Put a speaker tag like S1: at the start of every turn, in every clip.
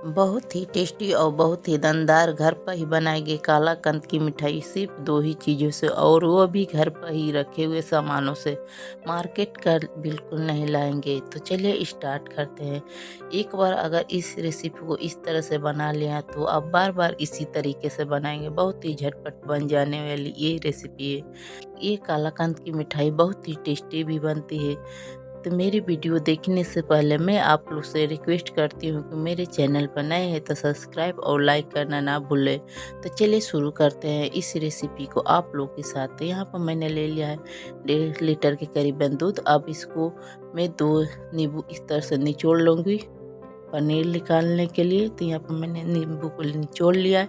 S1: बहुत ही टेस्टी और बहुत ही दमदार घर पर ही बनाई गई काला कंद की मिठाई सिर्फ दो ही चीज़ों से, और वो भी घर पर ही रखे हुए सामानों से। मार्केट का बिल्कुल नहीं लाएंगे। तो चलिए स्टार्ट करते हैं। एक बार अगर इस रेसिपी को इस तरह से बना लिया तो आप बार बार इसी तरीके से बनाएंगे। बहुत ही झटपट बन जाने वाली ये रेसिपी है। ये काला कंद की मिठाई बहुत ही टेस्टी भी बनती है। तो मेरी वीडियो देखने से पहले मैं आप लोग से रिक्वेस्ट करती हूँ कि मेरे चैनल पर नए हैं तो सब्सक्राइब और लाइक करना ना भूलें। तो चलिए शुरू करते हैं इस रेसिपी को आप लोग के साथ। तो यहाँ पर मैंने ले लिया है 1.5 लीटर के करीबन दूध। अब इसको मैं 2 नींबू इस तरह से निचोड़ लूँगी पनीर निकालने के लिए। तो यहाँ पर मैंने नींबू को निचोड़ लिया है।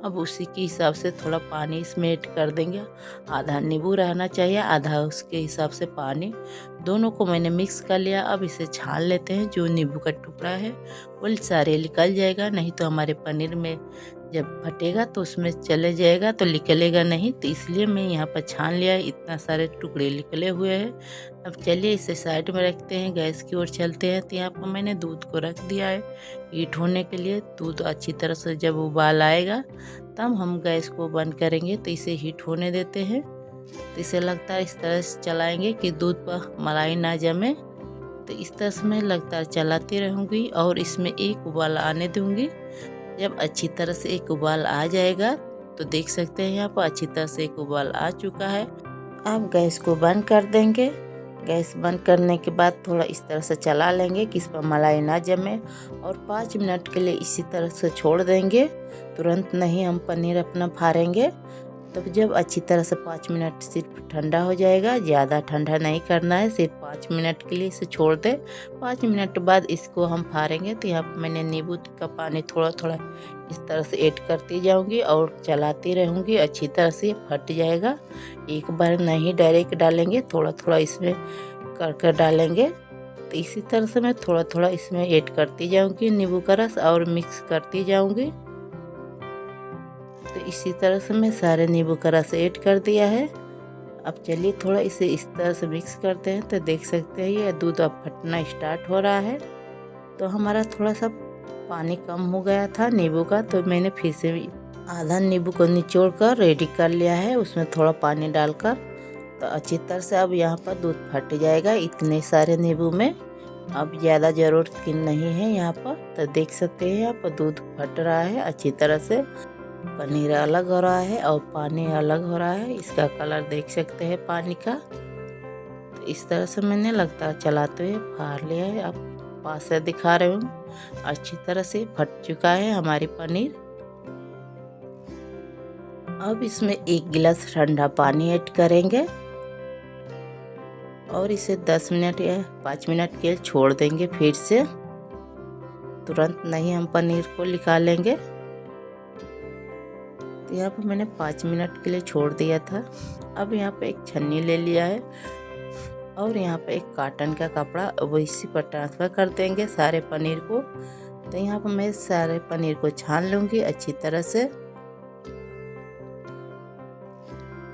S1: अब उसी के हिसाब से थोड़ा पानी इसमें ऐड कर देंगे। आधा नींबू रहना चाहिए, आधा उसके हिसाब से पानी। दोनों को मैंने मिक्स कर लिया। अब इसे छान लेते हैं। जो नींबू का टुकड़ा है वो सारे निकल जाएगा, नहीं तो हमारे पनीर में जब फटेगा तो उसमें चले जाएगा तो निकलेगा नहीं। तो इसलिए मैं यहाँ पर छान लिया है। इतना सारे टुकड़े निकले हुए हैं। अब चलिए इसे साइड में रखते हैं, गैस की ओर चलते हैं। तो यहाँ पर मैंने दूध को रख दिया है हीट होने के लिए। दूध अच्छी तरह से जब उबाल आएगा तब हम गैस को बंद करेंगे। तो इसे हीट होने देते हैं। तो इसे लगातार इस तरह से चलाएंगे कि दूध पर मलाई ना जमे। तो इस तरह से मैं लगातार चलाती रहूँगी और इसमें एक उबाल आने दूँगी। जब अच्छी तरह से एक उबाल आ जाएगा तो देख सकते हैं यहाँ पर अच्छी तरह से एक उबाल आ चुका है। अब गैस को बंद कर देंगे। गैस बंद करने के बाद थोड़ा इस तरह से चला लेंगे कि इस पर मलाई ना जमे, और 5 मिनट के लिए इसी तरह से छोड़ देंगे। तुरंत नहीं हम पनीर अपना फाड़ेंगे। तब जब अच्छी तरह से 5 मिनट सिर्फ ठंडा हो जाएगा, ज़्यादा ठंडा नहीं करना है, सिर्फ 5 मिनट के लिए इसे छोड़ दें। 5 मिनट बाद इसको हम फाड़ेंगे। तो यहाँ पर मैंने नींबू का पानी थोड़ा थोड़ा इस तरह से ऐड करती जाऊंगी और चलाती रहूंगी। अच्छी तरह से फट जाएगा। एक बार नहीं डायरेक्ट डालेंगे, थोड़ा थोड़ा इसमें कर डालेंगे। तो इसी तरह से मैं थोड़ा थोड़ा इसमें ऐड करती जाऊंगी नींबू का रस और मिक्स करती जाऊंगी। तो इसी तरह से मैं सारे नींबू का रस ऐड कर दिया है। अब चलिए थोड़ा इसे इस तरह से मिक्स करते हैं। तो देख सकते हैं ये दूध अब फटना स्टार्ट हो रहा है। तो हमारा थोड़ा सा पानी कम हो गया था नींबू का, तो मैंने फिर से आधा नींबू को निचोड़ कर रेडी कर लिया है, उसमें थोड़ा पानी डालकर। तो अच्छी तरह से अब यहाँ पर दूध फट जाएगा इतने सारे नींबू में। अब ज़्यादा ज़रूरत की नहीं है यहाँ पर। तो देख सकते हैं यहाँ पर दूध फट रहा है अच्छी तरह से। पनीर अलग हो रहा है और पानी अलग हो रहा है। इसका कलर देख सकते हैं पानी का। तो इस तरह से मैंने लगातार चलाते हुए फाड़ लिया है। अब पास से दिखा रहे हूँ अच्छी तरह से फट चुका है हमारी पनीर। अब इसमें 1 गिलास ठंडा पानी ऐड करेंगे और इसे 10 मिनट या 5 मिनट के लिए छोड़ देंगे। फिर से तुरंत नहीं हम पनीर को निकालेंगे। तो यहाँ पर मैंने 5 मिनट के लिए छोड़ दिया था। अब यहाँ पे एक छन्नी ले लिया है और यहाँ पे एक कॉटन का कपड़ा वो इसी पर ट्रांसफ़र कर देंगे सारे पनीर को। तो यहाँ पर मैं सारे पनीर को छान लूँगी अच्छी तरह से।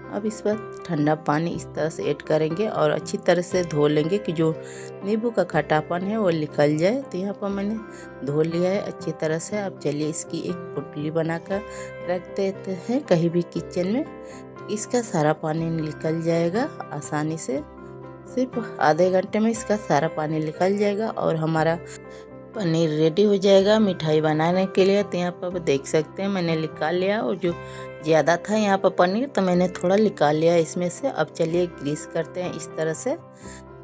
S1: अब इस पर ठंडा पानी इस तरह से ऐड करेंगे और अच्छी तरह से धो लेंगे कि जो नींबू का खट्टापन है वो निकल जाए। तो यहाँ पर मैंने धो लिया है अच्छी तरह से। अब चलिए इसकी एक पोटली बनाकर रख देते हैं कहीं भी किचन में। इसका सारा पानी निकल जाएगा आसानी से। सिर्फ आधे घंटे में इसका सारा पानी निकल जाएगा और हमारा पनीर रेडी हो जाएगा मिठाई बनाने के लिए। तो यहाँ पर देख सकते हैं मैंने निकाल लिया, और जो ज़्यादा था यहाँ पर पनीर तो मैंने थोड़ा निकाल लिया इसमें से। अब चलिए ग्रीस करते हैं इस तरह से।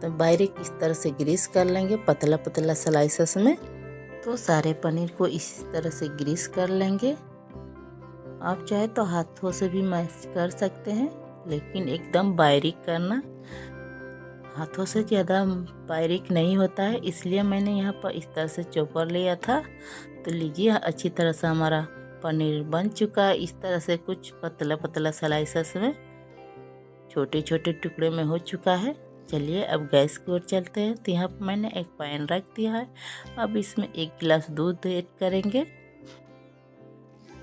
S1: तो बारीक इस तरह से ग्रीस कर लेंगे पतला पतला स्लाइसेस में। तो सारे पनीर को इस तरह से ग्रीस कर लेंगे। आप चाहे तो हाथों से भी मैश कर सकते हैं, लेकिन एकदम बारीक करना। हाथों से ज़्यादा बारीक नहीं होता है, इसलिए मैंने यहाँ पर इस तरह से चॉपर लिया था। तो लीजिए अच्छी तरह से हमारा पनीर बन चुका है। इस तरह से कुछ पतला पतला स्लाइसेस में छोटे छोटे टुकड़े में हो चुका है। चलिए अब गैस की ओर चलते हैं। तो यहाँ पर मैंने एक पैन रख दिया है। अब इसमें 1 गिलास दूध ऐड करेंगे।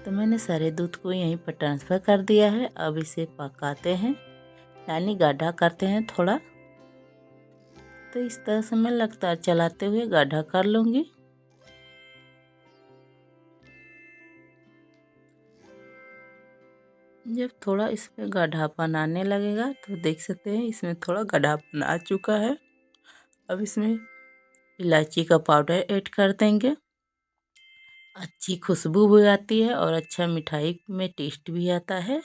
S1: तो मैंने सारे दूध को यहीं पर ट्रांसफ़र कर दिया है। अब इसे पकाते हैं, यानी गाढ़ा करते हैं थोड़ा। तो इस तरह से मैं लगातार चलाते हुए गाढ़ा कर लूँगी। जब थोड़ा इसमें गाढ़ापन आने लगेगा तो देख सकते हैं इसमें थोड़ा गाढ़ापन आ चुका है। अब इसमें इलायची का पाउडर ऐड कर देंगे। अच्छी खुशबू भी आती है और अच्छा मिठाई में टेस्ट भी आता है।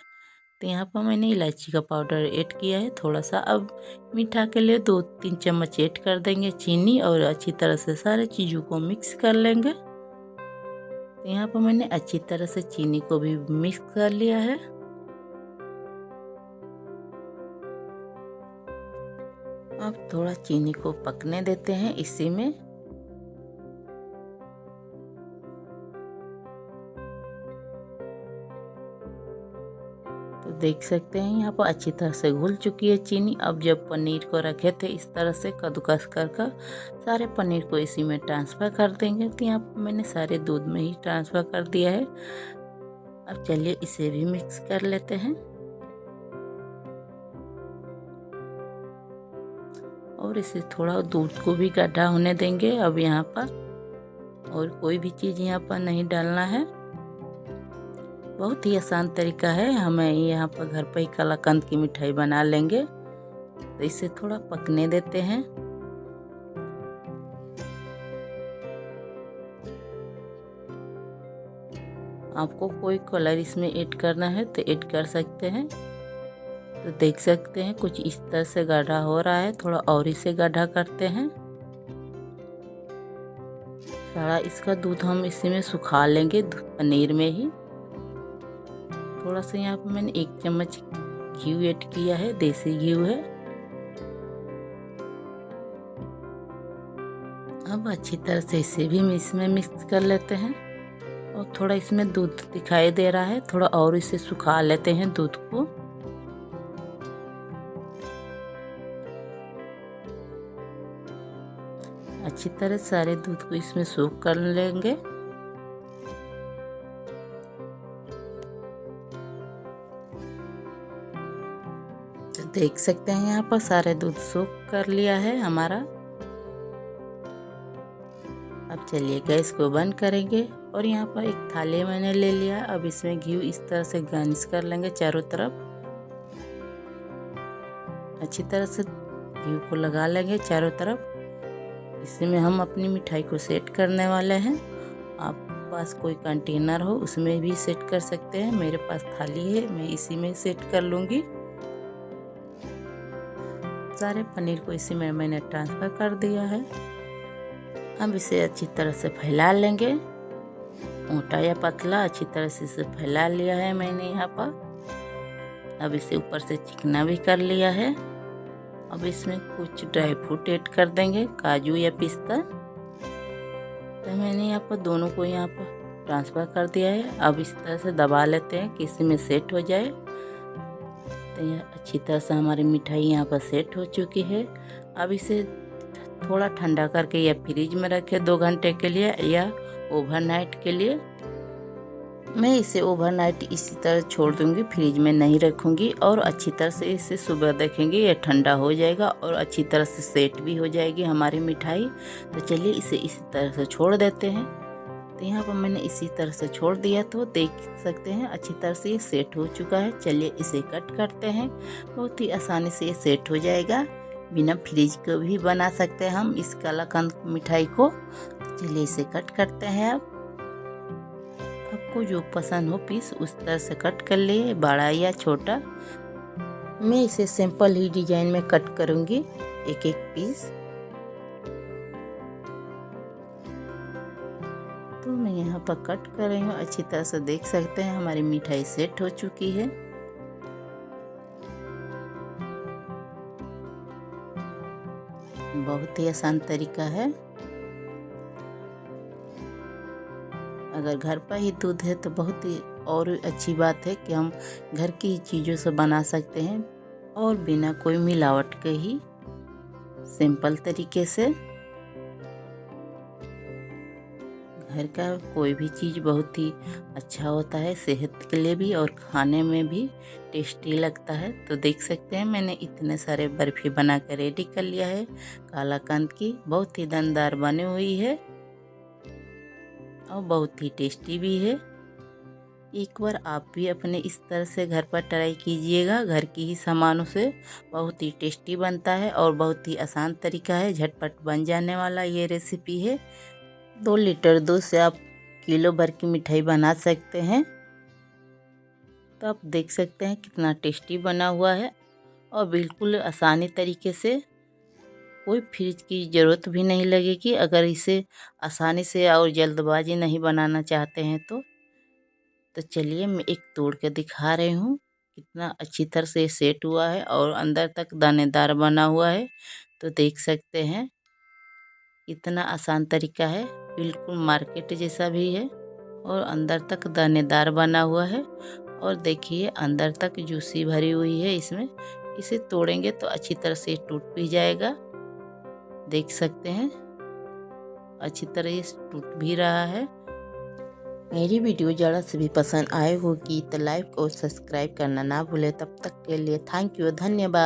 S1: तो यहाँ पर मैंने इलायची का पाउडर ऐड किया है थोड़ा सा। अब मीठा के लिए 2-3 चम्मच ऐड कर देंगे चीनी और अच्छी तरह से सारे चीज़ों को मिक्स कर लेंगे। तो यहाँ पर मैंने अच्छी तरह से चीनी को भी मिक्स कर लिया है। अब थोड़ा चीनी को पकने देते हैं इसी में। तो देख सकते हैं यहाँ पर अच्छी तरह से घुल चुकी है चीनी। अब जब पनीर को रखे थे इस तरह से कद्दूकस कर सारे पनीर को इसी में ट्रांसफ़र कर देंगे। तो यहाँ पर मैंने सारे दूध में ही ट्रांसफ़र कर दिया है। अब चलिए इसे भी मिक्स कर लेते हैं और इसे थोड़ा दूध को भी गाढ़ा होने देंगे। अब यहाँ पर और कोई भी चीज़ यहाँ पर नहीं डालना है। बहुत ही आसान तरीका है। हमें यहाँ पर घर पर ही कलाकंद की मिठाई बना लेंगे। तो इसे थोड़ा पकने देते हैं। आपको कोई कलर इसमें ऐड करना है तो ऐड कर सकते हैं। तो देख सकते हैं कुछ इस तरह से गाढ़ा हो रहा है। थोड़ा और इसे गाढ़ा करते हैं। सारा इसका दूध हम इसी में सुखा लेंगे पनीर में ही। थोड़ा सा यहाँ पर मैंने 1 चम्मच घी ऐड किया है, देसी घी है। अब अच्छी तरह से इसे भी इसमें मिक्स कर लेते हैं और थोड़ा इसमें दूध दिखाई दे रहा है, थोड़ा और इसे सुखा लेते हैं दूध को। अच्छी तरह सारे दूध को इसमें सोख कर लेंगे। तो देख सकते हैं यहाँ पर सारे दूध सोख कर लिया है हमारा। अब चलिए गैस को बंद करेंगे और यहाँ पर एक थाली मैंने ले लिया। अब इसमें घी इस तरह से गार्निश कर लेंगे चारों तरफ। अच्छी तरह से घी को लगा लेंगे चारों तरफ। इसमें हम अपनी मिठाई को सेट करने वाले हैं। आपके पास कोई कंटेनर हो उसमें भी सेट कर सकते हैं। मेरे पास थाली है, मैं इसी में सेट कर लूँगी। सारे पनीर को इसी में मैंने ट्रांसफ़र कर दिया है। अब इसे अच्छी तरह से फैला लेंगे, मोटा या पतला अच्छी तरह से इसे फैला लिया है मैंने यहाँ पर। अब इसे ऊपर से चिकना भी कर लिया है। अब इसमें कुछ ड्राई फ्रूट ऐड कर देंगे, काजू या पिस्ता। तो मैंने यहाँ पर दोनों को यहाँ पर ट्रांसफ़र कर दिया है। अब इस तरह से दबा लेते हैं कि इसी में सेट हो जाए। तो यह अच्छी तरह से हमारी मिठाई यहाँ पर सेट हो चुकी है। अब इसे थोड़ा ठंडा करके या फ्रिज में रखें 2 घंटे के लिए या ओवरनाइट के लिए। मैं इसे ओवरनाइट इसी तरह छोड़ दूँगी, फ्रिज में नहीं रखूँगी। और अच्छी तरह से इसे सुबह देखेंगे ये ठंडा हो जाएगा और अच्छी तरह से सेट भी हो जाएगी हमारी मिठाई। तो चलिए इसे इसी तरह से छोड़ देते हैं। तो यहाँ पर मैंने इसी तरह से छोड़ दिया तो देख सकते हैं अच्छी तरह से ये सेट हो चुका है। चलिए इसे कट करते हैं। बहुत ही आसानी से ये सेट हो जाएगा। बिना फ्रिज को भी बना सकते हैं हम इस कलाकंद मिठाई को। तो चलिए इसे कट करते हैं। अब आपको जो पसंद हो पीस उस तरह से कट कर लिए, बड़ा या छोटा। मैं इसे सिंपल ही डिजाइन में कट करूँगी, एक एक पीस। तो मैं यहाँ पर कट कर रही हूँ। अच्छी तरह से देख सकते हैं हमारी मिठाई सेट हो चुकी है। बहुत ही आसान तरीका है। अगर घर पर ही दूध है तो बहुत ही और अच्छी बात है कि हम घर की ही चीज़ों से बना सकते हैं और बिना कोई मिलावट के ही सिंपल तरीके से। घर का कोई भी चीज़ बहुत ही अच्छा होता है, सेहत के लिए भी और खाने में भी टेस्टी लगता है। तो देख सकते हैं मैंने इतने सारे बर्फ़ी बना कर रेडी कर लिया है कलाकंद की। बहुत ही दमदार बनी हुई है और बहुत ही टेस्टी भी है। एक बार आप भी अपने इस तरह से घर पर ट्राई कीजिएगा। घर की ही सामानों से बहुत ही टेस्टी बनता है और बहुत ही आसान तरीका है, झटपट बन जाने वाला ये रेसिपी है। 2 लीटर दूध से आप किलो भर की मिठाई बना सकते हैं। तो आप देख सकते हैं कितना टेस्टी बना हुआ है और बिल्कुल आसानी तरीके से, कोई फ्रिज की ज़रूरत भी नहीं लगेगी अगर इसे आसानी से और जल्दबाजी नहीं बनाना चाहते हैं तो चलिए मैं एक तोड़ के दिखा रही हूँ कितना अच्छी तरह से सेट हुआ है और अंदर तक दानेदार बना हुआ है। तो देख सकते हैं इतना आसान तरीका है, बिल्कुल मार्केट जैसा भी है और अंदर तक दानेदार बना हुआ है। और देखिए अंदर तक जूसी भरी हुई है इसमें। इसे तोड़ेंगे तो अच्छी तरह से टूट भी जाएगा। देख सकते हैं अच्छी तरह ये टूट भी रहा है। मेरी वीडियो ज़रा से भी पसंद आए होगी तो लाइक और सब्सक्राइब करना ना भूलें। तब तक के लिए थैंक यू, धन्यवाद।